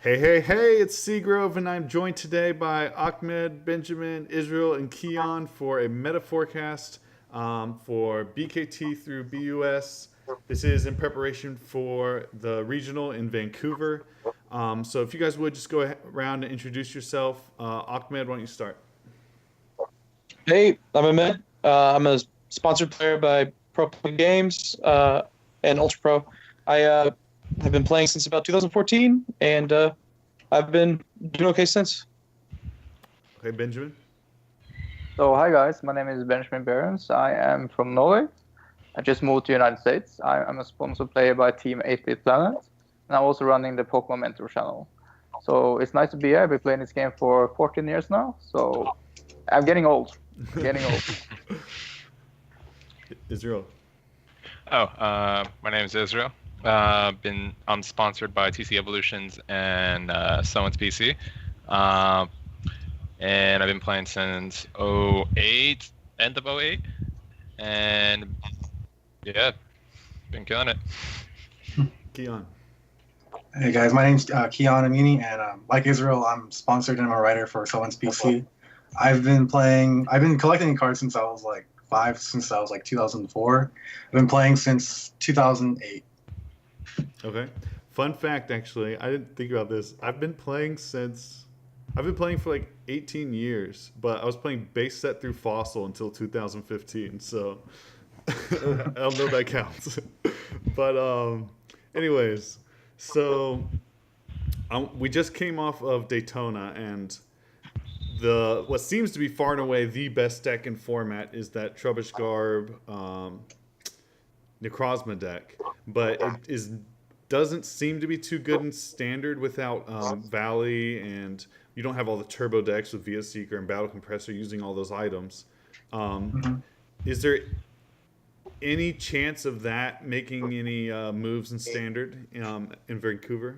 Hey, hey, hey, it's Seagrove, and I'm joined today by Ahmed, Benjamin, Israel, and Kian for a meta forecast for BKT through BUS. This is in preparation for the regional in Vancouver. So if you guys would just go around and introduce yourself. Ahmed, why don't you start? Hey, I'm Ahmed. I'm a sponsored player by Pro Play Games and Ultra Pro. I have been playing since about 2014, and I've been doing okay since. Okay, Benjamin. So hi guys, my name is Benjamin Behrens. I am from Norway. I just moved to the United States. I'm a sponsored player by Team 8-Bit Planet, and I'm also running the Pokemon Mentor channel. So it's nice to be here. I've been playing this game for 14 years now, so I'm getting old. Getting old. Israel. My name is Israel. I'm sponsored by TC Evolutions and Someone's PC. And I've been playing since '08, end of '08. And yeah, been killing it. Kian. Hey guys, my name's Kian Amini, and like Israel, I'm sponsored and I'm a writer for Someone's PC. I've been collecting cards since I was like 5, since I was like 2004. I've been playing since 2008. Okay. Fun fact, actually, I didn't think about this. I've been playing for like 18 years, but I was playing base set through Fossil until 2015, so I don't know if that counts. But anyways, so we just came off of Daytona, and what seems to be far and away the best deck in format is that Trubbish Garb Necrozma deck, but it doesn't seem to be too good in standard without Valley, and you don't have all the turbo decks with Via Seeker and Battle Compressor using all those items. Is there any chance of that making any moves in standard in Vancouver?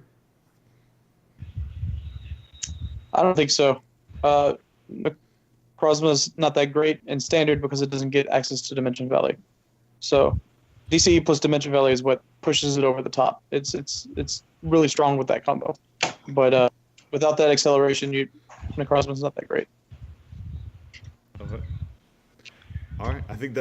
I don't think so. Necrozma's not that great in standard because it doesn't get access to Dimension Valley. So DCE plus Dimension Valley is what pushes it over the top. It's really strong with that combo. But without that acceleration, Necrozma's not that great. Okay. All right, I think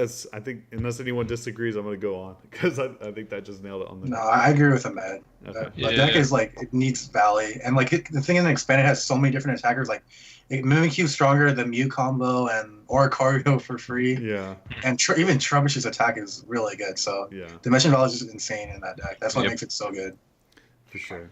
unless anyone disagrees, I'm going to go on because I think that just nailed it on the. No, I agree with Ahmed. Okay. The deck is like, it needs Valley, and like the thing in the expanded has so many different attackers. Like Mimikyu's stronger, the Mew combo, and Oricorio for free. Yeah. And even Trubbish's attack is really good. So yeah, Dimension Valley is just insane in that deck. That's what makes it so good. For sure.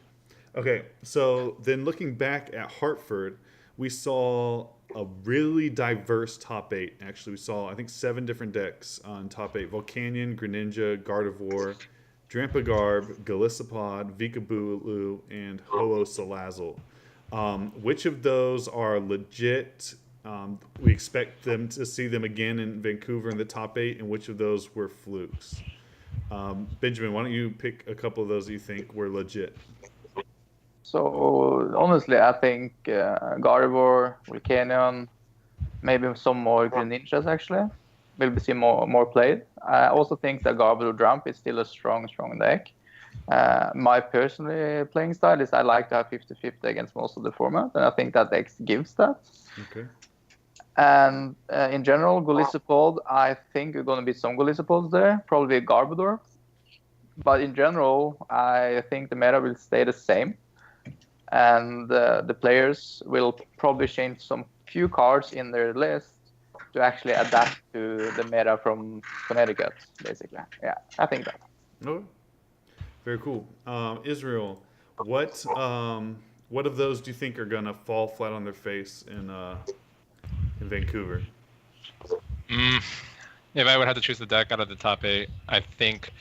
Okay, so then looking back at Hartford, we saw a really diverse top 8. Actually, we saw, I think, 7 different decks on top 8. Volcanion, Greninja, Gardevoir, Drampagarb, Golisopod, Vikabulu, and Ho-Oh-Salazzle. Which of those are legit? We expect to see them again in Vancouver in the top 8, and which of those were flukes? Benjamin, why don't you pick a couple of those that you think were legit? So honestly, I think Gardevoir, Volcanion, maybe some more Greninjas actually will be seen more played. I also think that Gardevoir Dramp is still a strong deck. My personal playing style is I like to have 50-50 against most of the format, and I think that deck gives that. Okay. And in general, Golisopod, I think there's going to be some Golisopods there, probably Garbodor. But in general, I think the meta will stay the same. And the players will probably change some few cards in their list to actually adapt to the meta from Connecticut, basically. Yeah, I think that. Oh, very cool. Israel, what of those do you think are gonna fall flat on their face in Vancouver? If I would have to choose the deck out of the top 8, I think,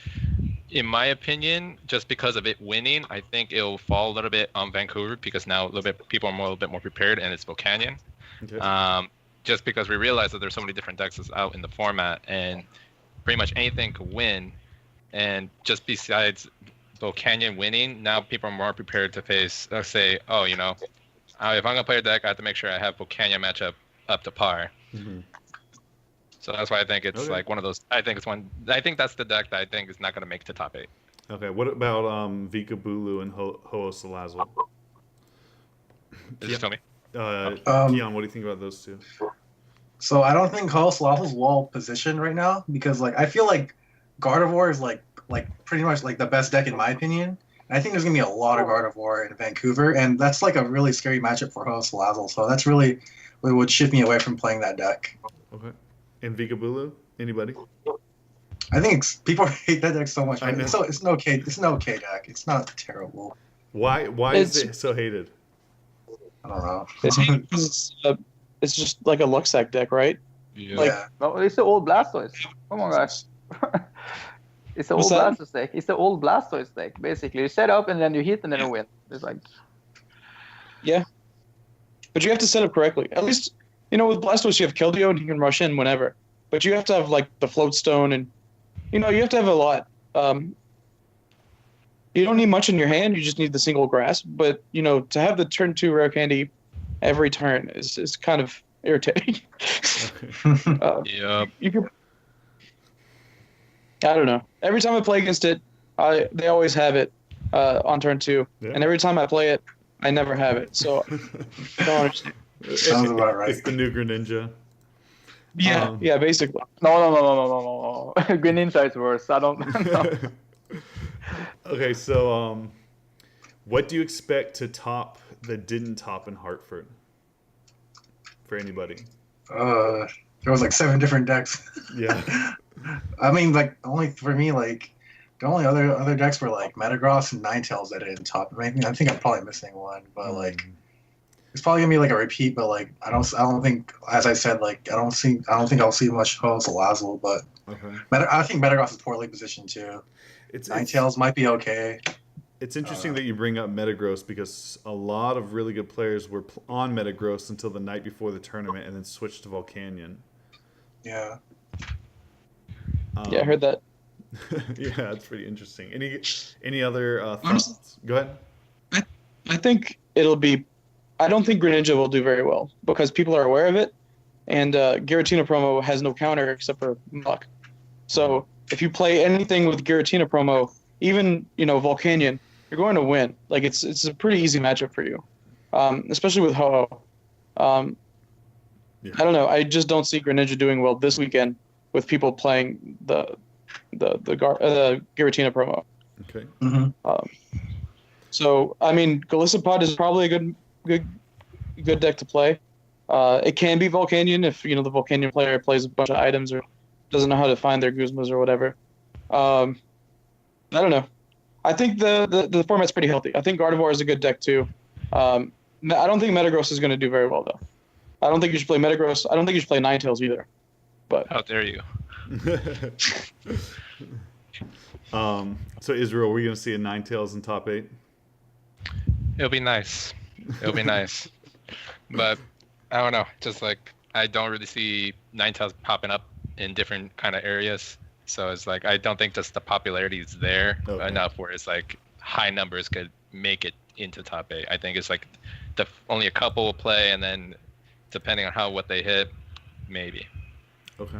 in my opinion, just because of it winning, I think it'll fall a little bit on Vancouver because now people are a little bit more prepared, and it's Volcanion. Okay. Just because we realize that there's so many different decks out in the format, and pretty much anything could win. And just besides Volcanion winning, now people are more prepared to face, say, oh, if I'm gonna play a deck, I have to make sure I have Volcanion matchup up to par. Mm-hmm. So that's why I think it's like one of those. I think that's the deck that I think is not going to make the top 8. Okay, what about Vikabulu and Ho-Oh Salazzle? Just tell me. Kian, what do you think about those two? So I don't think Salasal's well positioned right now because like I feel like Gardevoir is like pretty much like the best deck in my opinion. And I think there's gonna be a lot of Gardevoir in Vancouver, and that's like a really scary matchup for Salazzle. So that's really what would shift me away from playing that deck. Okay. And Vigabulu? Anybody? I think people hate that deck so much. I know. It's an okay deck. It's not terrible. Why is it so hated? I don't know. It's just like a Luxac deck, right? Yeah. Like- Yeah. No, it's the old Blastoise. Come on, guys. It's the old What's that? Blastoise deck. It's the old Blastoise deck. Basically, you set up and then you hit and then you win. It's like But you have to set up correctly. At least, with Blastoise, you have Keldeo and he can rush in whenever. But you have to have, like, the Float Stone and, you have to have a lot. You don't need much in your hand. You just need the single grass. But, to have the turn 2 rare candy every turn is kind of irritating. Yep. You can, I don't know. Every time I play against it, they always have it on turn 2. Yeah. And every time I play it, I never have it. So I don't understand. Sounds about right. It's the new Greninja. Yeah, Um, yeah, basically. no. Greninja is worse. I don't know. Okay, so what do you expect to top that didn't top in Hartford? For anybody? There was like 7 different decks. Yeah. I mean, like only for me, like the only other decks were like Metagross and Ninetales that didn't top. I think I'm probably missing one, but like it's probably gonna be like a repeat. But like I don't think, as I said, like I don't think I'll see much Salazzle, but Okay. I think Metagross is poorly positioned too. Ninetales might be okay. It's interesting that you bring up Metagross because a lot of really good players were on Metagross until the night before the tournament and then switched to Volcanion. Yeah. Yeah, I heard that. Yeah, that's pretty interesting. Any other thoughts? Go ahead. I think it'll be. I don't think Greninja will do very well because people are aware of it, and Giratina promo has no counter except for Muck. So if you play anything with Giratina promo, even Volcanion, you're going to win. Like it's a pretty easy matchup for you, especially with Ho-Oh. Yeah. I don't know. I just don't see Greninja doing well this weekend with people playing the Giratina promo. Okay. Mm-hmm. So I mean, Golisopod is probably a good deck to play. It can be Volcanion if the Volcanion player plays a bunch of items or doesn't know how to find their Guzmas or whatever. I don't know. I think the format's pretty healthy. I think Gardevoir is a good deck too. I don't think Metagross is going to do very well though. I don't think you should play Metagross. I don't think you should play Ninetales either. But How dare you? So Israel, we're going to see a Ninetales in top 8? It'll be nice. It'll be nice. But I don't know. Just like I don't really see Ninetales popping up in different kind of areas. So it's like I don't think just the popularity is there enough where it's like high numbers could make it into top 8. I think it's like only a couple will play, and then depending on what they hit, maybe. Okay.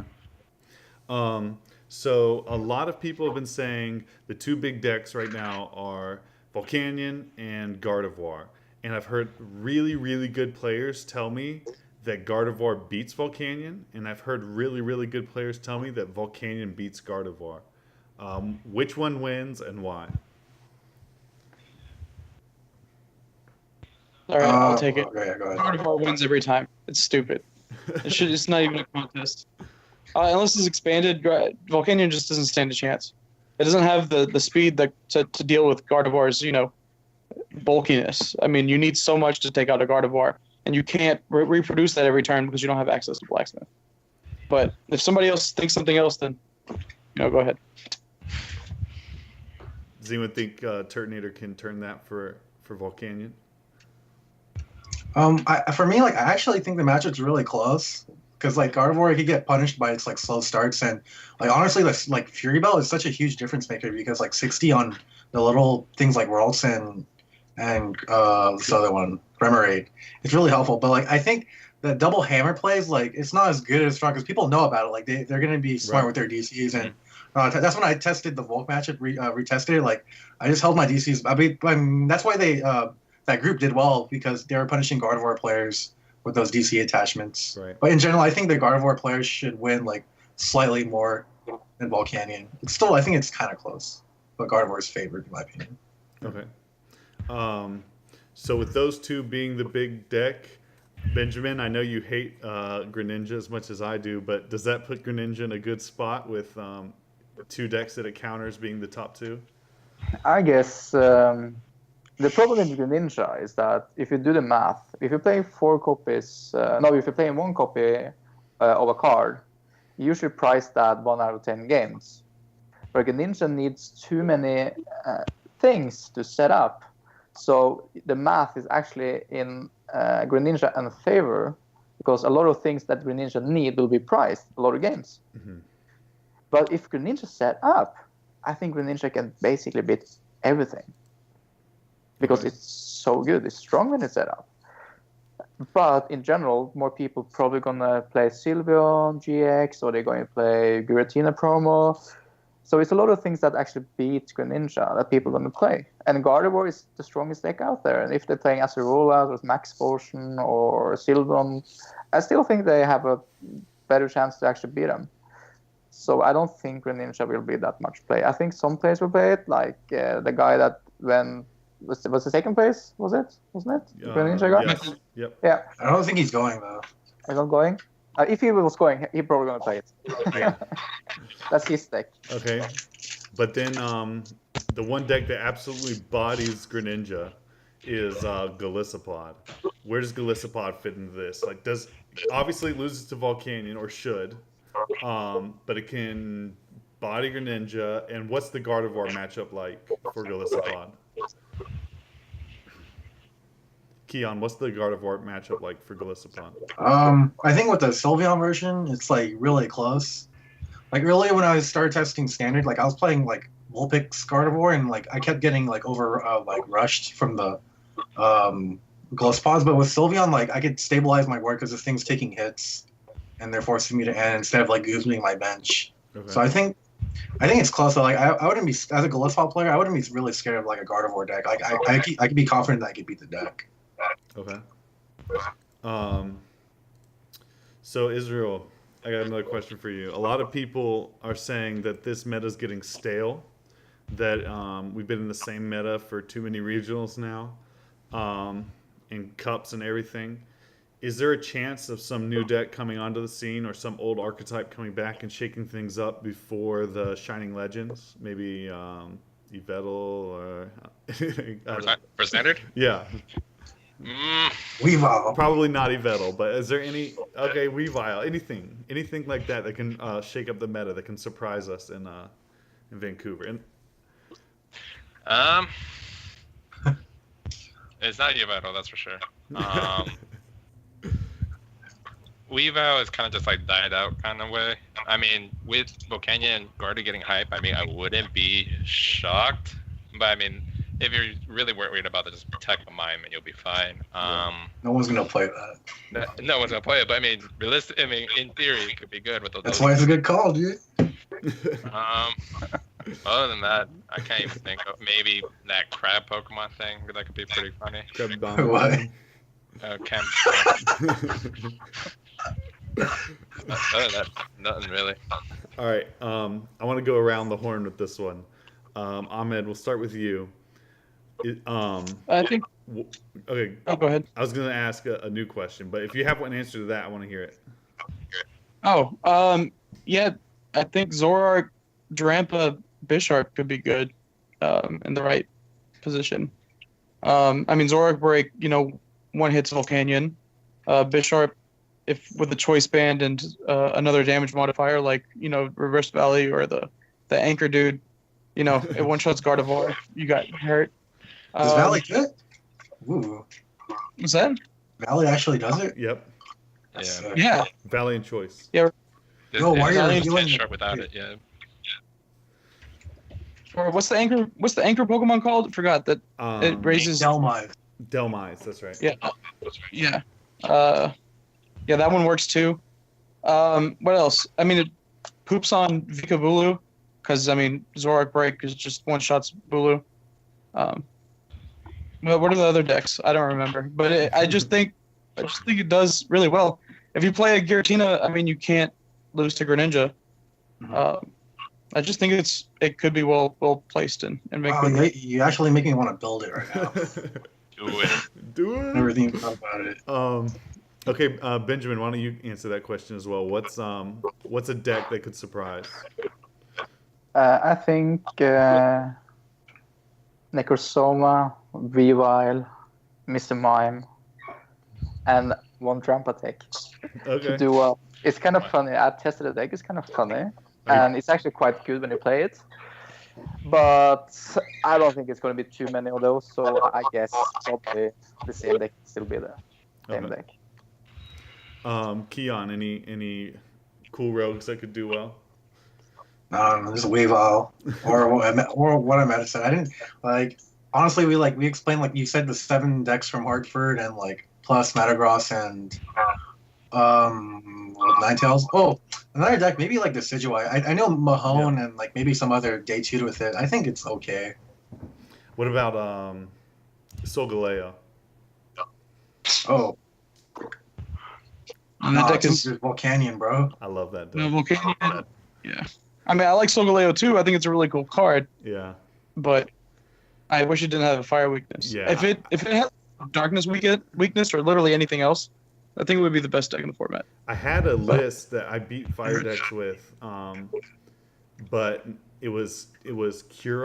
So a lot of people have been saying the two big decks right now are Volcanion and Gardevoir. And I've heard really, really good players tell me that Gardevoir beats Volcanion. And I've heard really, really good players tell me that Volcanion beats Gardevoir. Which one wins and why? all right, I'll take it. Okay, go ahead. Gardevoir wins every time. It's stupid. It's not even a contest. Unless it's expanded, Volcanion just doesn't stand a chance. It doesn't have the speed to deal with Gardevoir's, bulkiness. I mean, you need so much to take out a Gardevoir, and you can't reproduce that every turn because you don't have access to Blacksmith. But if somebody else thinks something else, then go ahead. Does anyone think Turtonator can turn that for Volcanion? For me, I actually think the matchup's really close because Gardevoir could get punished by its slow starts, and honestly, Fury Bell is such a huge difference maker because 60 on the little things like Worlds and this other one, Remoraid, it's really helpful. But I think the double hammer plays it's not as good as strong because people know about it. They're gonna be smart with their DCs, and that's when I tested the Volk matchup, retested it. I just held my DCs. I mean that's why that group did well because they were punishing Gardevoir players with those DC attachments. Right. But in general, I think the Gardevoir players should win like slightly more than Volcanion. It's still, I think it's kind of close, but Gardevoir is favored in my opinion. Okay. So with those two being the big deck, Benjamin, I know you hate Greninja as much as I do, but does that put Greninja in a good spot with two decks that it counters being the top two? I guess the problem with Greninja is that if you do the math, if you play if you're playing one copy of a card, you usually price that 1 out of 10 games. But Greninja needs too many things to set up. So the math is actually in Greninja in favor because a lot of things that Greninja need will be priced a lot of games. Mm-hmm. But if Greninja set up, I think Greninja can basically beat everything because it's so good. It's strong when it's set up. But in general, more people probably gonna play Sylveon GX or they're going to play Giratina promo. So it's a lot of things that actually beat Greninja that people don't play. And Gardevoir is the strongest deck out there. And if they're playing Acerola with Max Potion or Sylveon, I still think they have a better chance to actually beat them. So I don't think Greninja will be that much play. I think some players will play it, like the guy that was the second place, wasn't it? Greninja guy? Yes. Yep. Yeah. I don't think he's going though. He's not going? If he was going, he's probably going to play it. Yeah. That's his deck. Okay. But then the one deck that absolutely bodies Greninja is Golisopod. Where does Golisopod fit into this? Like, obviously it loses to Volcanion, or should, but it can body Greninja. And what's the Gardevoir matchup like for Golisopod? Kian, what's the Gardevoir matchup like for Golisopod? I think with the Sylveon version, it's like really close. Like earlier when I started testing standard, like I was playing like Vulpix Gardevoir and like I kept getting like rushed from the Glispods, but with Sylveon, like I could stabilize my board because this thing's taking hits and they're forcing me to end instead of like goosing my bench. Okay. So I think it's close. So like I wouldn't be, as a Gliscod player, I wouldn't be really scared of like a Gardevoir deck. Like I could be confident that I could beat the deck. Okay. So Israel, I got another question for you. A lot of people are saying that this meta is getting stale, that we've been in the same meta for too many regionals now, and cups and everything. Is there a chance of some new deck coming onto the scene or some old archetype coming back and shaking things up before the Shining Legends? Maybe Yveltal or... for standard? Yeah. Weavile. Probably not Yveltal, but is there any... Okay, Weavile. Anything like that that can shake up the meta, that can surprise us in Vancouver? It's not Yveltal, that's for sure. Weavile is kind of just like died out kind of way. I mean, with Volcanion and Gardy getting hype, I mean, I wouldn't be shocked. But I mean, if you're really worried about it, just protect the mime and you'll be fine. No one's gonna play that. No one's gonna play it, but I mean, in theory, it could be good with those. That's why it's a good call, dude. Other than that, I can't even think of maybe that crab Pokemon thing. That could be pretty funny. What? Chem. Other than that, nothing really. All right. I want to go around the horn with this one. Ahmed, we'll start with you. I think. Okay. Oh, go ahead. I was going to ask a new question, but if you have one answer to that, I want to hear it. Yeah, I think Zoroark, Drampa, Bisharp could be good in the right position. I mean, Zoroark break, one hits Volcanion. Bisharp, if with a choice band and another damage modifier like, Reverse Valley or the Anchor dude, it one-shots Gardevoir, you got hurt. Does Valley do it? Ooh. What's that? Valley actually does it? Yep. Yeah. Valley and choice. Yeah. No, why are you doing it without it? Yeah. Or what's the anchor Pokemon called? I forgot that it raises Delmise. Delmise, that's right. Yeah. Yeah. Yeah, that one works too. What else? I mean, it poops on Vikabulu because Zoroark break is just one shots Bulu. Well, what are the other decks? I don't remember, but I just think it does really well. If you play a Giratina, I mean, you can't lose to Greninja. Mhm. I just think it could be well placed in Wow, Vancouver. you actually make me want to build it right now. Do it. Do it. Never think about it. Okay, Benjamin, why don't you answer that question as well? What's a deck that could surprise? I think Necrosoma, Weavile, Mr. Mime, and one Trampatech Okay. to do well. It's kind of funny. I tested the deck. It's kind of funny, and it's actually quite good when you play it. But I don't think it's going to be too many of those. So I guess probably the same deck will still be the same Okay. deck. Kian, any cool rogues that could do well? There's a Weavile, or what I meant to say. I didn't like. Honestly, we explained, like you said, the 7 decks from Hartford and like plus Metagross and Ninetales. Oh, another deck, maybe like Decidueye. I know Mahone and like maybe some other day 2 with it. I think it's okay. What about Solgaleo? Oh, And that deck it's is Volcanion, bro. I love that deck. no Volcanion. Yeah, I mean, I like Solgaleo too. I think it's a really cool card, Yeah. but I wish it didn't have a fire weakness. Yeah. If it has darkness weakness or literally anything else, I think it would be the best deck in the format. I had a list that I beat fire decks with, but it was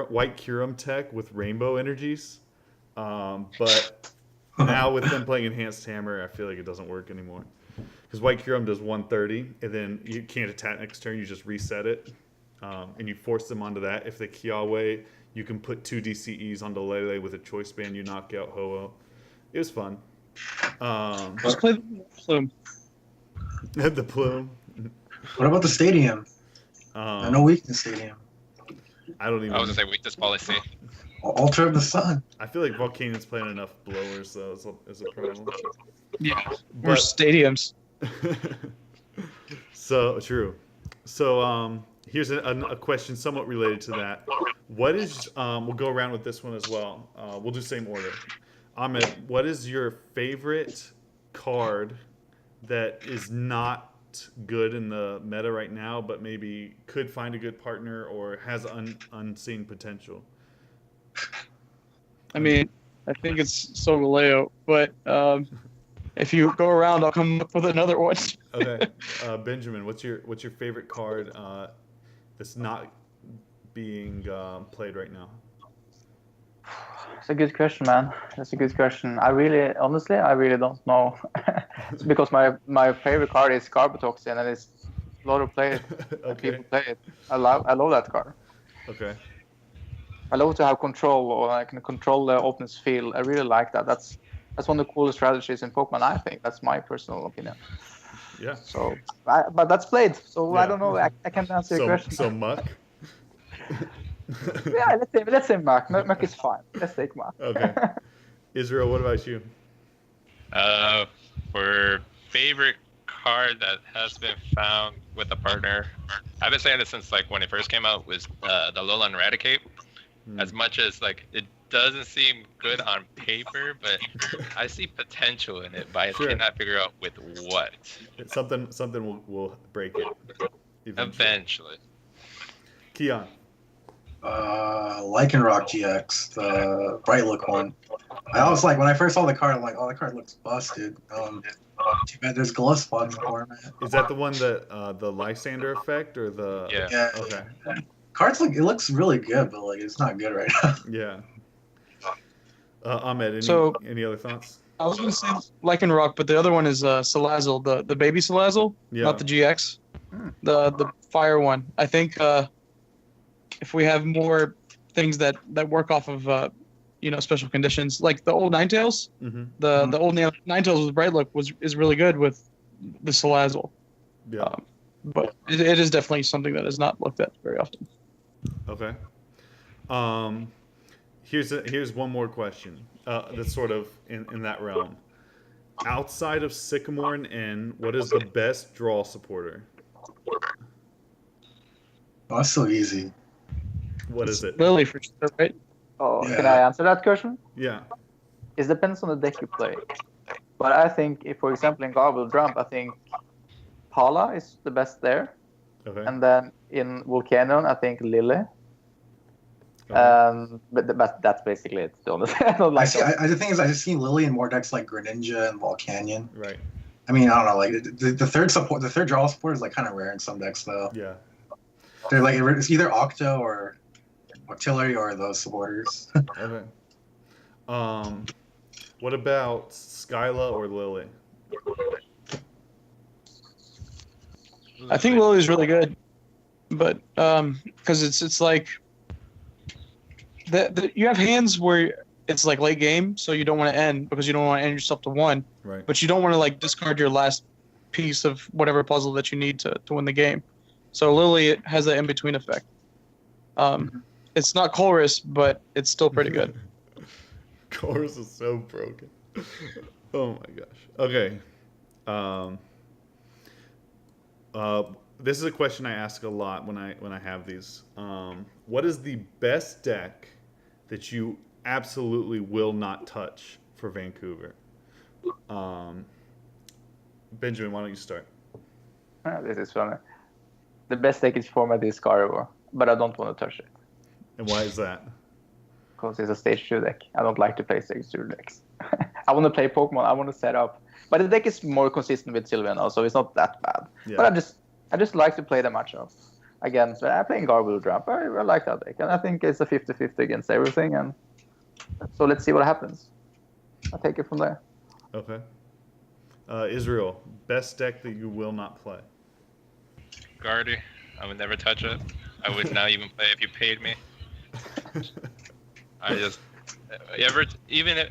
White Curum tech with rainbow energies. But now with them playing Enhanced Hammer, I feel like it doesn't work anymore. Because White Curum does 130, and then you can't attack next turn. You just reset it, and you force them onto that. If they Kiawe, you can put 2 DCEs onto Lele with a choice band. You knock out Ho-Oh. It was fun. Just play the Plume. The Plume. What about the stadium? No weakness stadium. I don't even. I was gonna say weakness policy. Altar of the Sun. I feel like Volcanion's playing enough blowers though is a problem. Yeah, or But- stadiums. So true. So here's a question somewhat related to that. What is we'll go around with this one as well. We'll do same order. Ahmed, what is your favorite card that is not good in the meta right now, but maybe could find a good partner or has unseen potential? I mean, I think it's Solgaleo, but if you go around, I'll come up with another one. Okay, Benjamin, what's your favorite card that's not being played right now? It's a good question, man. That's a good question. I really don't know. It's because my favorite card is Carbotoxin, and it's a lot of players. Okay. People play it. I love that card. Okay. I love to have control, or I can control the opponent's field. I really like that. That's one of the coolest strategies in Pokemon. I think that's my personal opinion. Yeah. So, but that's played. So Yeah. I don't know. I can't answer your question. So Muck. Yeah, let's say Muck. Muck is fine. Let's take Muck. Okay. Israel, what about you? For favorite card that has been found with a partner, I've been saying it since like when it first came out, was the Alolan Eradicate. As much as like it doesn't seem good on paper, but I see potential in it, but I Sure. cannot figure out with what. Something will break it. Eventually. Kian. Lycanroc GX, the bright look one. I was like, when I first saw the card, I'm like, oh, the card looks busted. Too bad there's Gillespie in the format. Is that the one that the Lysander effect or the? Yeah. Yeah. Okay. Cards it looks really good, but like it's not good right now. Yeah. Ahmed, So- any other thoughts? I was going to say Lycanroc, but the other one is Salazzle, the baby Salazzle, Yeah. not the GX, the fire one. I think if we have more things that work off of special conditions, like the old Ninetales, Mm-hmm. the old Ninetales with bright look is really good with the Salazzle. Yeah. But it is definitely something that is not looked at very often. Okay. Here's one more question. That's sort of in that realm. Outside of Sycamore and N, what is the best draw supporter? Oh, that's so easy. What is it? Lily for sure, right? Oh, Yeah. can I answer that question? Yeah. It depends on the deck you play. But I think, if, for example, in Garble Jump, I think Pala is the best there. Okay. And then in Volcanion, I think Lily. Okay. But that's basically it, to be honest. I don't I like see. that. The thing is, I just see Lily in more decks like Greninja and Volcanion. Right. I mean, I don't know. Like the third draw support is like kind of rare in some decks though. Yeah. They're like it's either Octo or Artillery or those supporters. Okay. What about Skyla or Lily? I think Lily's really good, but because it's like you have hands where it's like late game, so you don't want to end because you don't want to end yourself to 1, Right. but you don't want to like discard your last piece of whatever puzzle that you need to win the game. So Lily has that in between effect. It's not Chorus, but it's still pretty good. Chorus is so broken. Oh my gosh. Okay. This is a question I ask a lot when I have these. What is the best deck that you absolutely will not touch for Vancouver? Benjamin, why don't you start? This is funny. The best deck is format is Gardevoir, but I don't want to touch it. And why is that? Because it's a stage 2 deck. I don't like to play stage 2 decks. I want to play Pokemon. I want to set up. But the deck is more consistent with Sylveon now, so it's not that bad. Yeah. But I just like to play the matchup against. When I'm playing Garble Jump, I like that deck. And I think it's a 50-50 against everything. And so let's see what happens. I'll take it from there. Okay. Israel, best deck that you will not play. Guardy, I would never touch it. I would not even play if you paid me. I just even if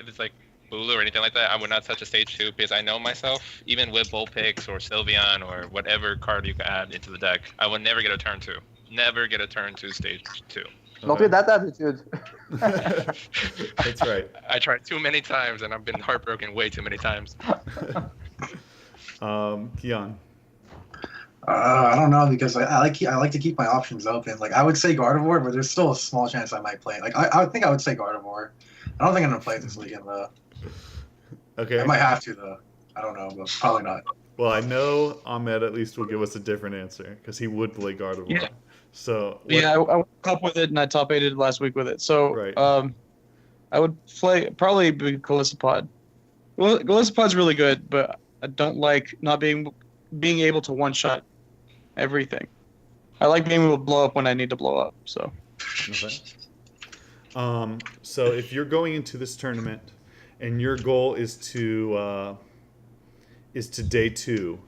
it's like Bulu or anything like that, I would not touch a stage 2 because I know myself. Even with Bullpix or Sylveon or whatever card you can add into the deck, I would never get a turn 2. Never get a turn 2 stage 2. Not with that attitude. That's right. I tried too many times and I've been heartbroken way too many times. Kian. I don't know because I like to keep my options open. Like I would say Gardevoir, but there's still a small chance I might play it. Like I think I would say Gardevoir. I don't think I'm gonna play it this weekend though. Okay. I might have to though. I don't know, but probably not. Well, I know Ahmed at least will give us a different answer because he would play Gardevoir. Yeah. So Yeah, I woke up with it and I top 8'd last week with it. So Right. I would probably be Golisopod. Golisopod's really good, but I don't like not being able to one-shot everything. I like being able to blow up when I need to blow up. So. Okay. So if you're going into this tournament and your goal is to day 2,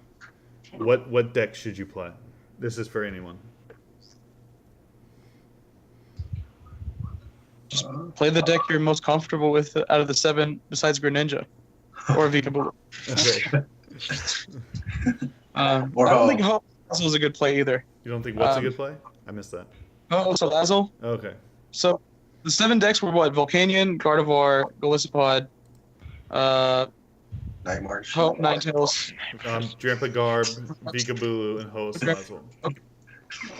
what deck should you play? This is for anyone. Just play the deck you're most comfortable with out of the 7 besides Greninja or Vikaboo. Okay. I don't think Ho is a good play either. You don't think what's a good play? I missed that. Oh, so Lazzle? Okay. So the 7 decks were what? Volcanion, Gardevoir, Golisopod, Night March. Ninetales. Drampagarb, Vikabulu, and Host Lazzle.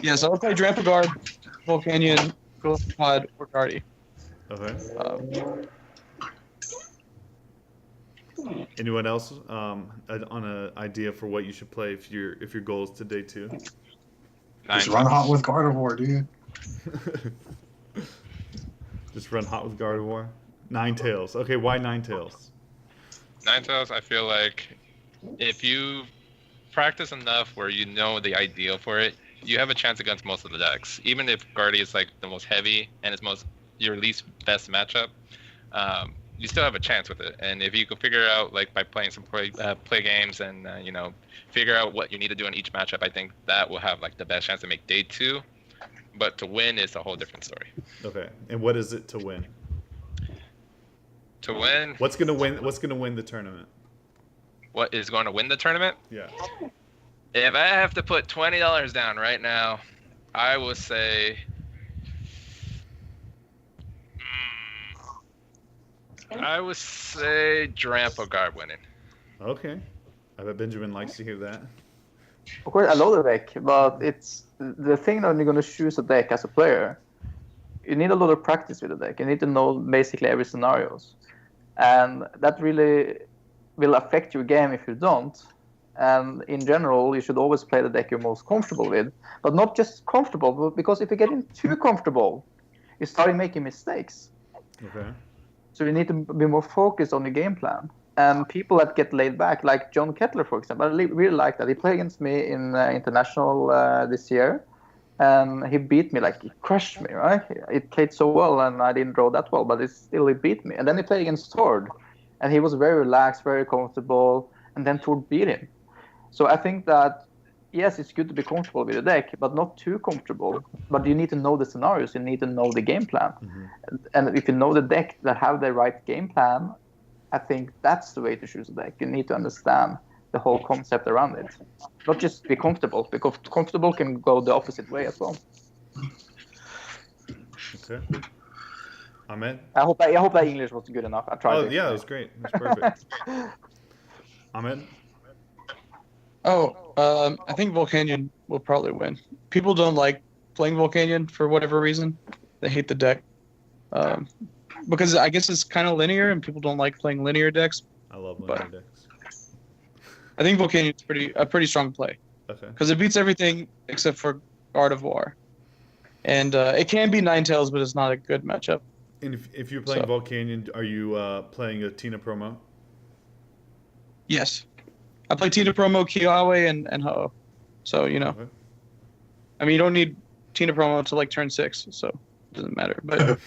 Yeah, so I'll play Drampaguard, Volcanion, Golisopod, or Guardy. Okay. Anyone else on an idea for what you should play if your goal is to day 2? Just run hot with Gardevoir, dude. Just run hot with Gardevoir. Ninetales. Okay, why Ninetales? Ninetales, I feel like if you practice enough where you know the ideal for it, you have a chance against most of the decks. Even if Guardy is like the most heavy and it's your least best matchup, you still have a chance with it. And if you can figure out, like by playing some play games and figure out what you need to do in each matchup, I think that will have like the best chance to make day 2. But to win is a whole different story. Okay, and what is it to win? To win, What's gonna win the tournament? what is going to win the tournament? Yeah. If I have to put $20 down right now, I will say Drampaguard winning. Okay. I bet Benjamin likes to hear that. Of course, I love the deck, but it's the thing that you're going to choose a deck as a player. you need a lot of practice with the deck. You need to know basically every scenarios, and that really will affect your game if you don't. And in general, you should always play the deck you're most comfortable with, but not just comfortable, because if you're getting too comfortable, you're starting making mistakes. Okay. So you need to be more focused on your game plan. And people that get laid back, like John Kettler, for example, I really like that. He played against me in international this year, and he beat me, like he crushed me, right? It played so well, and I didn't draw that well, but he beat me. And then he played against Tord, and he was very relaxed, very comfortable, and then Tord beat him. So I think that, yes, it's good to be comfortable with the deck, but not too comfortable. But you need to know the scenarios, you need to know the game plan. Mm-hmm. And if you know the deck that have the right game plan, I think that's the way to choose a deck. You need to understand the whole concept around it. Not just be comfortable, because comfortable can go the opposite way as well. Okay. Ahmed? I hope that English was good enough. I tried. Oh, yeah, it was great. It was perfect. Ahmed? I think Volcanion will probably win. People don't like playing Volcanion for whatever reason. They hate the deck. Because I guess it's kind of linear, and people don't like playing linear decks. I love linear decks. I think Volcanion's a pretty strong play. Okay. Because it beats everything except for Guard of War. And it can be Ninetales, but it's not a good matchup. And if you're playing Volcanion, are you playing a Tina promo? Yes. I play Tina promo, Kiawe, and Ho. So, you know. Okay. I mean, you don't need Tina promo until like turn 6, so it doesn't matter. But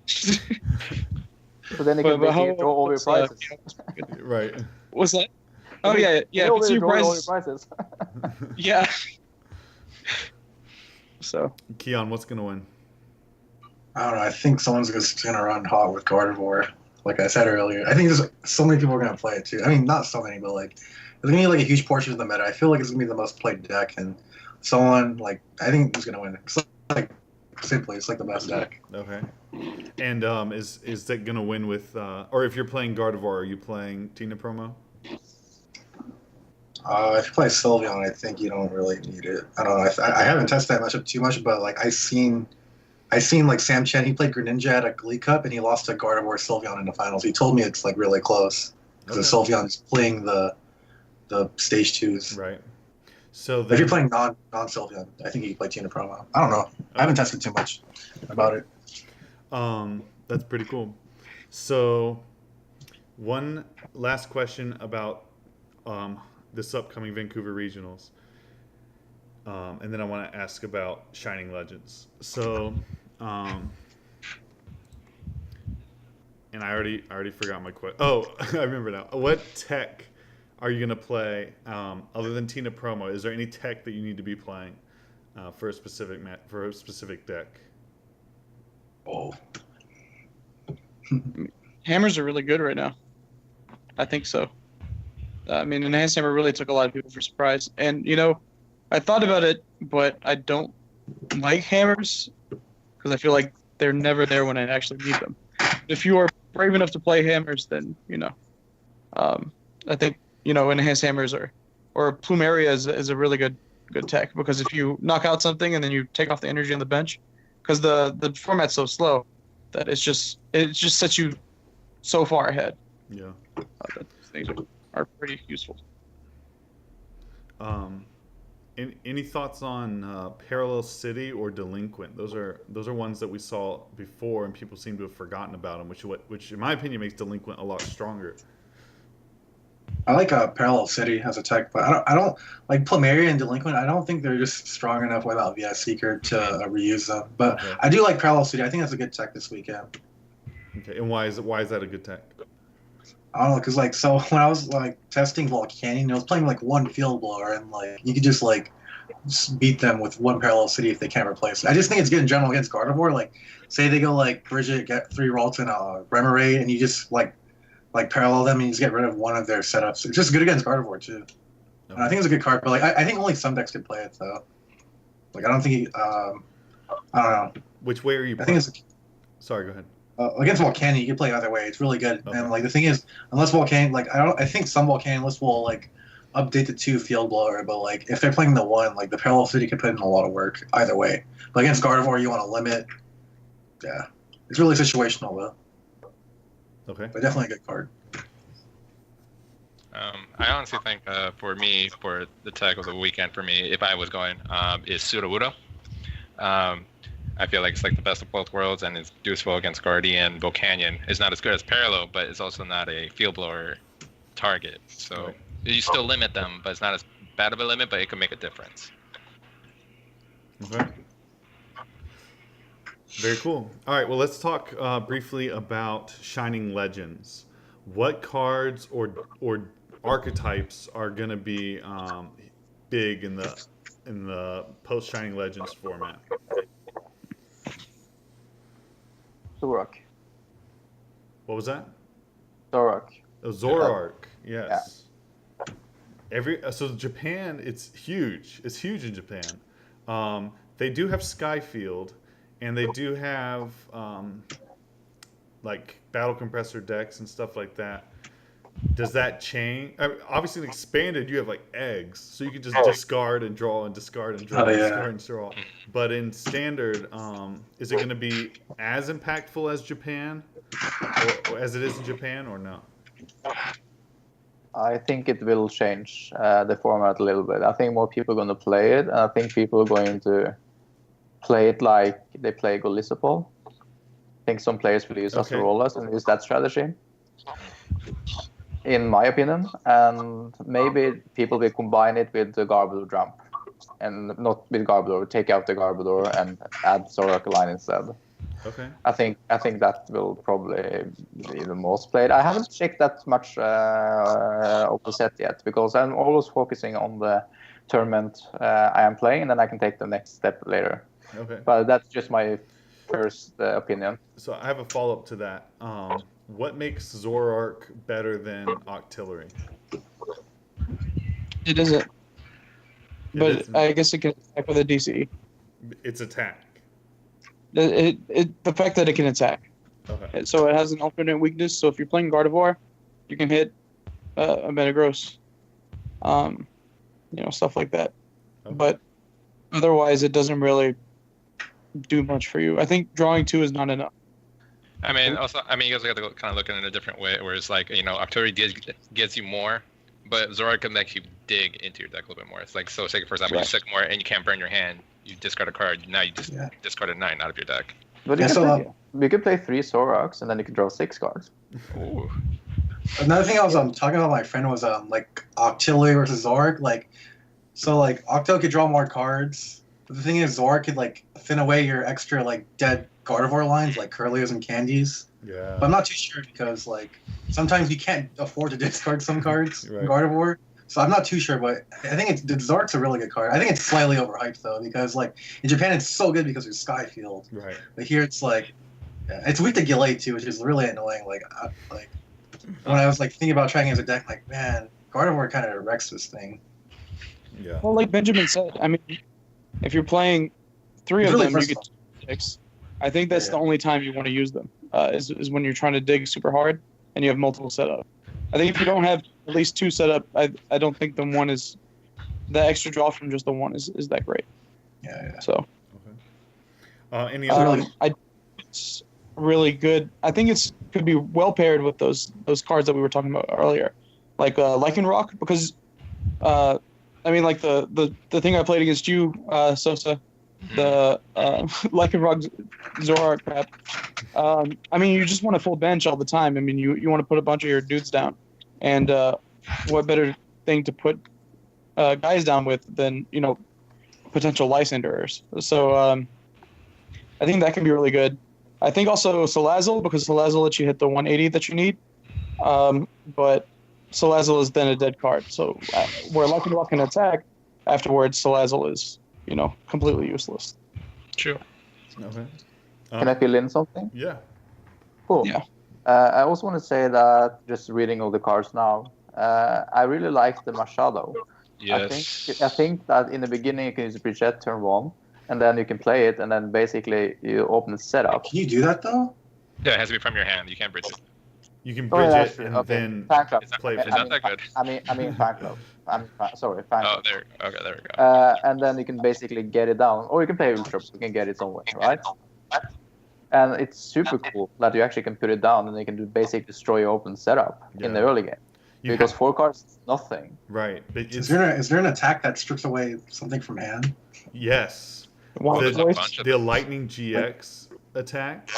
so then you can basically draw all your prizes. Right. What's that? Oh, yeah. It's your prizes. Yeah. So. Kian, what's going to win? I don't know. I think someone's just going to run hot with Gardevoir. Like I said earlier, I think there's so many people are going to play it too. I mean, not so many, but like there's going to be like a huge portion of the meta. I feel like it's going to be the most played deck, and someone like I think who's going to win. It's like simply, it's like the best deck. Okay. And is that going to win with or if you're playing Gardevoir, are you playing Tina promo? If you play Sylveon, I think you don't really need it. I don't know. I haven't tested that matchup too much, but like I seen like Sam Chen, he played Greninja at a Glee Cup, and he lost to Gardevoir Sylveon in the finals. He told me it's like really close because Sylveon's playing the stage 2s. Right. So if you're playing non Sylveon, I think you can play Tina promo. I don't know. I haven't tested too much about it. That's pretty cool. So one last question about this upcoming Vancouver Regionals. And then I want to ask about Shining Legends. So, and I already forgot my question. Oh, I remember now. What tech are you gonna play other than Tina promo? Is there any tech that you need to be playing for a specific deck? Oh, Hammers are really good right now. I think so. I mean, Enhanced Hammer really took a lot of people for surprise, and you know. I thought about it, but I don't like hammers because I feel like they're never there when I actually need them. If you are brave enough to play hammers, then, you know, I think, you know, enhanced hammers or Plumeria is a really good tech because if you knock out something and then you take off the energy on the bench, because the format's so slow that it just sets you so far ahead. Yeah. That things are pretty useful. Any thoughts on Parallel City or Delinquent? Those are ones that we saw before, and people seem to have forgotten about them, which in my opinion makes Delinquent a lot stronger. I like Parallel City as a tech, but I don't like Plumeria and Delinquent. I don't think they're just strong enough without VS Seeker to reuse them. But okay. I do like Parallel City. I think that's a good tech this weekend. Okay, and why is that a good tech? I don't know, because like so when I was like testing Volcanion, I was playing like one Field Blower, and like you could just beat them with one Parallel City if they can't replace it. I just think it's good in general against Gardevoir. Like, say they go like Bridget, get 3 Ralton, Remoraid, and you just like parallel them and you just get rid of one of their setups. It's just good against Gardevoir too. Okay. And I think it's a good card, but like I think only some decks could play it though. Like I don't think I don't know. Which way are you playing? I think it's sorry, go ahead. Against Volcanion, you can play either way. It's really good. Okay. And like the thing is, unless Volcanion, like I think some Volcanion lists will like update the 2 Field Blower, but like if they're playing the 1, like the Parallel City could put in a lot of work either way. But against Gardevoir, you want to limit yeah, it's really situational though. Okay. But definitely a good card. I honestly think for me, for the tech of the weekend for me, if I was going, is Sudowoodo. I feel like it's like the best of both worlds, and it's useful against Guardian. Volcanion is not as good as Parallel, but it's also not a field blower target. So you still limit them, but it's not as bad of a limit, but it can make a difference. Okay. Very cool. All right, well, let's talk briefly about Shining Legends. What cards or archetypes are going to be big in the post Shining Legends format? Zorak. What was that? Zorak. Oh, Zoroark. Yes. So Japan, it's huge. It's huge in Japan. They do have Skyfield, and they do have like battle compressor decks and stuff like that. Does that change? Obviously, in expanded, you have like eggs, so you can just discard and draw and discard and draw and discard and draw. But in standard, is it going to be as impactful as Japan, or as it is in Japan, or no? I think it will change the format a little bit. I think more people are going to play it, and I think people are going to play it like they play Golisopol. I think some players will use Acerolas and use that strategy, in my opinion. And maybe people will combine it with the Garbodor Jump, and not with Garbodor, take out the Garbodor and add Zorak line instead. Okay. I think that will probably be the most played. I haven't checked that much of the set yet, because I'm always focusing on the tournament I am playing, and then I can take the next step later. Okay. But that's just my first opinion. So I have a follow-up to that. What makes Zoroark better than Octillery? It isn't. But I guess it can attack with a DC. Its attack. The fact that it can attack. Okay. So it has an alternate weakness. So if you're playing Gardevoir, you can hit a Metagross. Stuff like that. Okay. But otherwise, it doesn't really do much for you. I think drawing 2 is not enough. I mean, you guys got to kind of look at it in a different way, where it's like, Octillery gets you more, but Zoroark can make you dig into your deck a little bit more. It's like, so say, for example, you Sycamore and you can't burn your hand, you discard a card, now you just discarded 9 out of your deck. But you could play 3 Zoraks, and then you could draw 6 cards. Ooh. Another thing I was talking about with my friend was like Octillery versus Zoroark. Octo could draw more cards. But the thing is, Zoroark could thin away your extra dead Gardevoir lines like Curlios and Candies. Yeah. But I'm not too sure, because sometimes you can't afford to discard some cards in Gardevoir. So I'm not too sure, but I think Zoroark's a really good card. I think it's slightly overhyped though, because in Japan it's so good because there's Skyfield. Right. But here it's it's weak to Gillade too, which is really annoying. When I was thinking about trying as a deck, man, Gardevoir kind of wrecks this thing. Yeah. Well, like Benjamin said, I mean, if you're playing 3 it's of really them, you get 6. I think that's the only time you want to use them, is when you're trying to dig super hard and you have multiple setup. I think if you don't have at least 2 setup, I don't think the extra draw from just the one is that great. Yeah. So. Okay. Any other? It's really good. I think could be well paired with those cards that we were talking about earlier, like Lycanroc, because the thing I played against you, Sosa, the Lycanroc Zoroark crap. You just want a full bench all the time. I mean, you want to put a bunch of your dudes down, and what better thing to put guys down with than potential Lycanderers. So I think that can be really good. I think also Salazzle, because Salazzle lets you hit the 180 that you need, but Salazzle is then a dead card. So where Lycanroc can attack, afterwards Salazzle is completely useless. True. Okay. Can I fill in something? Yeah. Cool. Yeah. I also want to say that, just reading all the cards now, I really like the Machado. Yes. I think that in the beginning you can use Bridget turn 1, and then you can play it, and then basically you open the setup. Can you do that though? Yeah, it has to be from your hand. You can't bridge it. You can bridge it and okay. then Fan club. play. Is that good? I mean fan club. Fan Oh, club. there we go. And then you can basically get it down, or you can play Ultra. You can get it somewhere, right? And it's super cool that you actually can put it down and they can do basic destroy open setup in the early game. Because 4 cards is nothing. Right. But Is there an attack that strips away something from hand? Yes. There's a bunch of The them. Lightning GX attack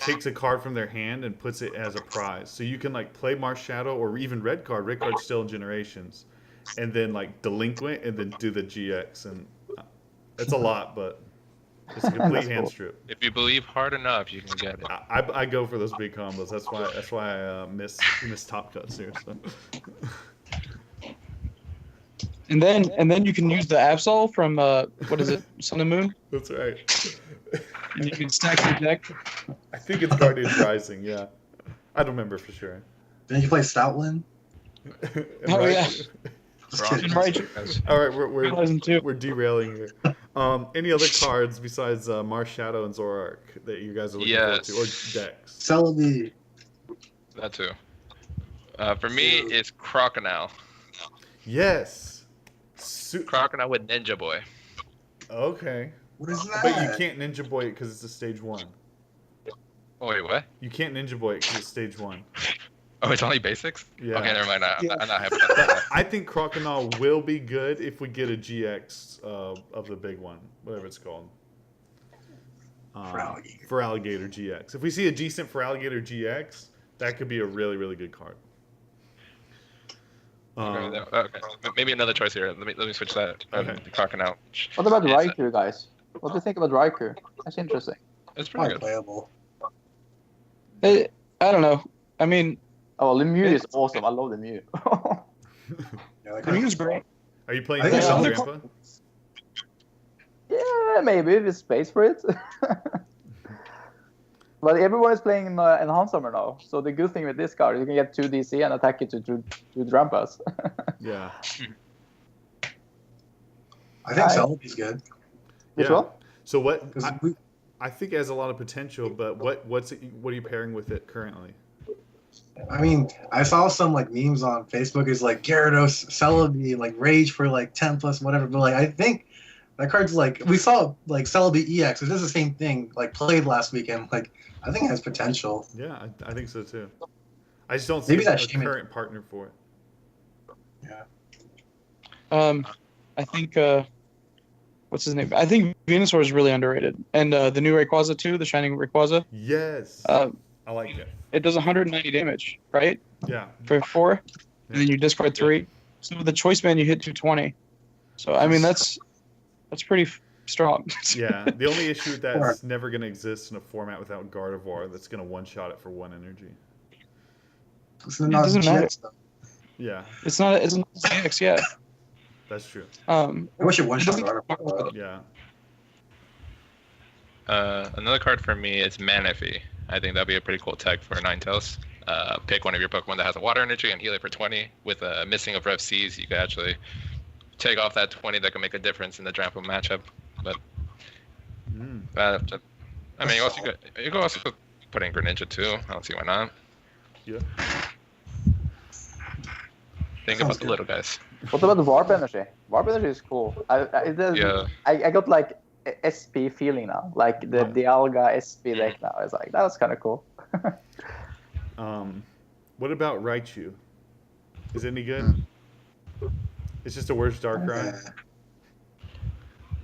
takes a card from their hand and puts it as a prize. So you can like play Marsh Shadow or even red card. Red card's still in Generations, and then like Delinquent and then do the GX, and it's a lot, but it's a complete hand strip. If you believe hard enough, you can get it. I go for those big combos. That's why I miss top cuts here. So. And then you can use the Absol from what is it, Sun and Moon? That's right. And you can stack your deck. I think it's Guardians Rising. Yeah, I don't remember for sure. Then you play Stoutland. Oh yeah. Just kidding. Right. All right, we're We're derailing here. Any other cards besides Marsh Shadow and Zorark that you guys are looking forward to, or decks? Celebi. That too. For me, it's Crocodile. Yes. Crocodile with Ninja Boy. Okay. What is that? But you can't Ninja Boy it because it's a stage 1. Oh wait, what? You can't Ninja Boy it because it's stage 1. Oh, it's only basics? Yeah. Okay, never mind. I'm not happy about But that. I think Crocodile will be good if we get a GX of the big one, whatever it's called. For Alligator GX. If we see a decent for Alligator GX, that could be a really, really good card. Okay. Maybe another choice here. Let me switch that. Okay. Crocodile. What about It's, Raikou, guys? What do you think about Raikou? That's interesting. It's pretty Probably good. playable. I don't know. I mean, Oh, Lemieux is awesome. I love Lemieux. Yeah, like the Mew's great. Are you playing I think Grandpa? it's Grandpa? Yeah, maybe if there's space for it. But everyone is playing Enhanced Summer now. So the good thing with this card, you can get 2 DC and attack it to 2 Drampas. Yeah. I think I- Celebi's good. Which Yeah. one? So what? 'Cause I think it has a lot of potential, but what are you pairing with it currently? I mean, I saw some like memes on Facebook. Is like Gyarados, Celebi, like Rage for like 10 plus whatever. But like I think that card's like we saw like Celebi EX. It is the same thing. Like played last weekend. Like I think it has potential. Yeah, I think so too. I just don't see Maybe a that Shaman- current partner for it. Yeah. I think what's his name? I think Venusaur is really underrated, and the new Rayquaza too, the Shining Rayquaza. Yes. I like it. It does 190 damage, right? Yeah. For 4, and then you discard 3. So with the Choice Band, you hit 220. So I mean that's pretty strong. Yeah. The only issue with that is it's never going to exist in a format without Gardevoir that's going to one-shot it for 1 energy. So not doesn't matter. GX, though. Yeah, It's not CX, yeah. that's true. I wish it one shot doesn't- Gardevoir. Yeah. Another card for me is Manaphy. I think that'd be a pretty cool tech for Ninetales. Pick one of your Pokemon that has a water energy and heal it for 20. With a missing of Rev Cs, you could actually take off that 20 that can make a difference in the Drampa matchup. But I mean, you can also put in Greninja too. I don't see why not. Yeah. Think about the little guys. What about the Warp Energy? Warp Energy is cool. I got like a SP feeling now. Like the Dialga SP deck now. It's like, that was kind of cool. What about Raichu? Is it any good? It's just a worse Darkrai.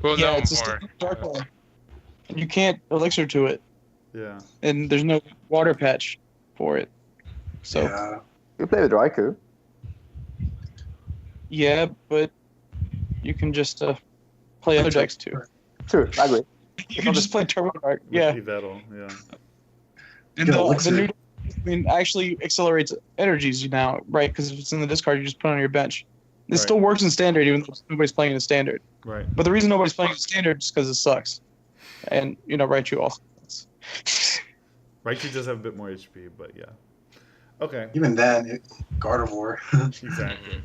We'll Yeah, know it's just more. Darkrai. And you can't elixir to it, Yeah. and there's no water patch for it. So Yeah. You play with Raikou. yeah, but you can just play other decks too. True, I agree. You can just play Turbo Dark. Yeah, Vettel, yeah. and Get the elixir. new actually accelerates energies now, right? Because if it's in the discard, you just put it on your bench. It Right. still works in standard, even though nobody's playing in standard. Right. But the reason nobody's playing in standard is because it sucks. And Raichu also sucks. Raichu does have a bit more HP, but yeah. Okay. Even then, Gardevoir, Exactly.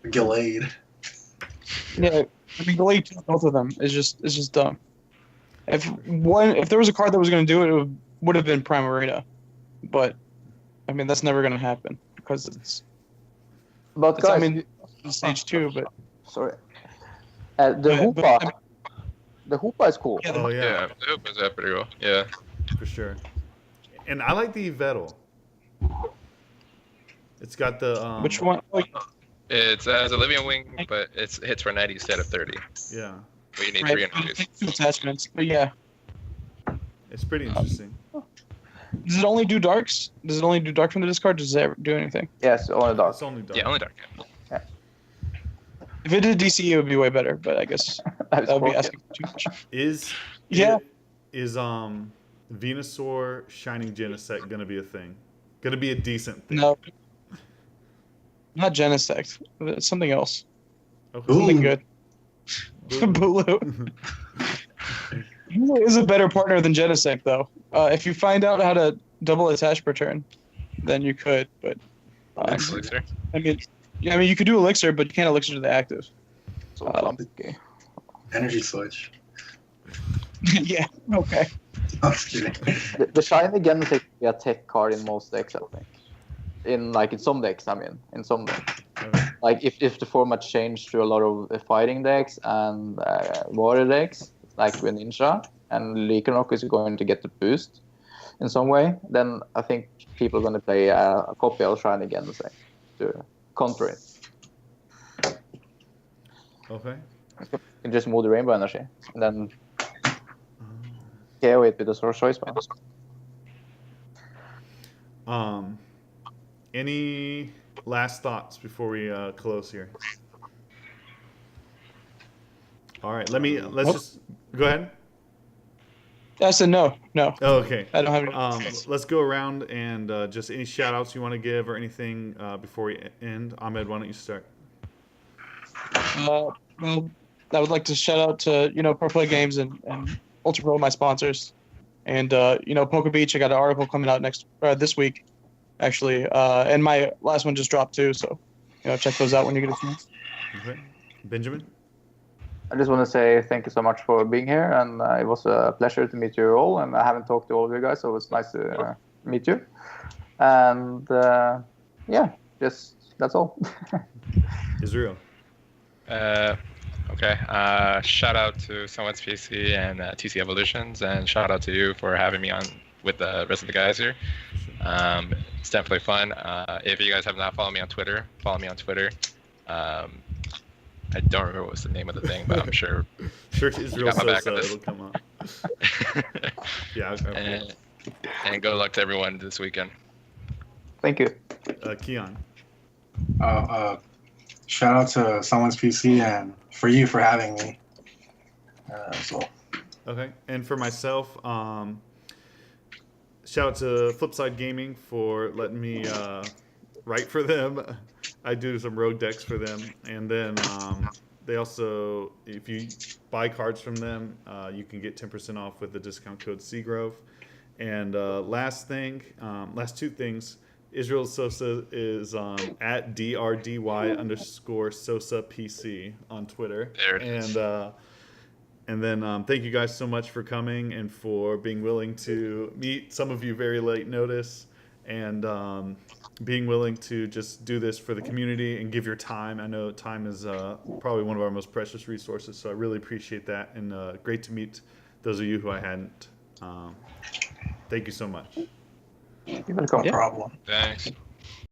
Gallade. Yeah, I mean, Gallade to both of them is just dumb. If there was a card that was going to do it, would have been Primarina, but I mean that's never going to happen because it's But guys, I mean stage 2, but sorry. The But- Hoopa. but, I mean, The Hoopa is cool. Yeah, Yeah, it was pretty cool. Yeah. for sure. And I like the Vettel. It's got the Which one? Oh, It's as a living wing, but it hits for 90 instead of 30. yeah. But you need right. 300 juice. Two attachments, but yeah. It's pretty interesting. Does it only do darks? Does it only do dark from the discard? Does it ever do anything? Yes, only dark. It's only dark. Yeah, only dark. If it did DC, it would be way better. But I guess that would be asking too much. Is Venusaur Shining Genesect gonna be a thing? Gonna be a decent thing? No, not Genesect. It's something else. Okay. Something good. Boo. Bulu. Bulu is a better partner than Genesect, though. If you find out how to double attach per turn, then you could. But Elixir. I mean, you could do Elixir, but you can't Elixir to the active. So complicated. Energy switch. Yeah. Okay. I'm just kidding. The shiny again is a tech card in most decks, I think. In some decks, in some decks. Okay. Like if the format changed to a lot of fighting decks and water decks, like with Ninja, and Lycanroc is going to get the boost in some way, then I think people are going to play a copy of Shiny again to counter it. Okay. You can just move the Rainbow Energy and then KO it with the Source Choice Bounce. Any last thoughts before we close here? All right, let's just go ahead. I said no. Oh, okay. I don't have any. Let's go around and just any shout outs you want to give or anything before we end. Ahmed, why don't you start? Well, I would like to shout out to Pro Play Games and Ultra Pro, my sponsors, and Poke Beach. I got an article coming out this week, actually, and my last one just dropped too. So check those out when you get a chance. Okay, Benjamin. I just want to say thank you so much for being here, and it was a pleasure to meet you all. And I haven't talked to all of you guys, so it was nice to meet you. And just that's all. Israel. Okay. Shout out to Someone's PC and TC Evolutions, and shout out to you for having me on with the rest of the guys here. It's definitely fun. If you guys have not followed me on Twitter, follow me on Twitter. I don't remember what's the name of the thing, but I'm sure. Search Israel Sosa, it'll come up. Yeah. And good luck to everyone this weekend. Thank you. Kian. Shout out to Someone's PC and for you for having me. Okay, and for myself, shout out to Flipside Gaming for letting me write for them. I do some rogue decks for them, and then they also, if you buy cards from them, you can get 10% off with the discount code Seagrove. And last two things. Israel Sosa is at DRDY_SosaPC on Twitter. There it is. And then thank you guys so much for coming and for being willing to meet some of you very late notice and being willing to just do this for the community and give your time. I know time is probably one of our most precious resources, so I really appreciate that. And great to meet those of you who I hadn't. Thank you so much. You're welcome. No problem. Thanks.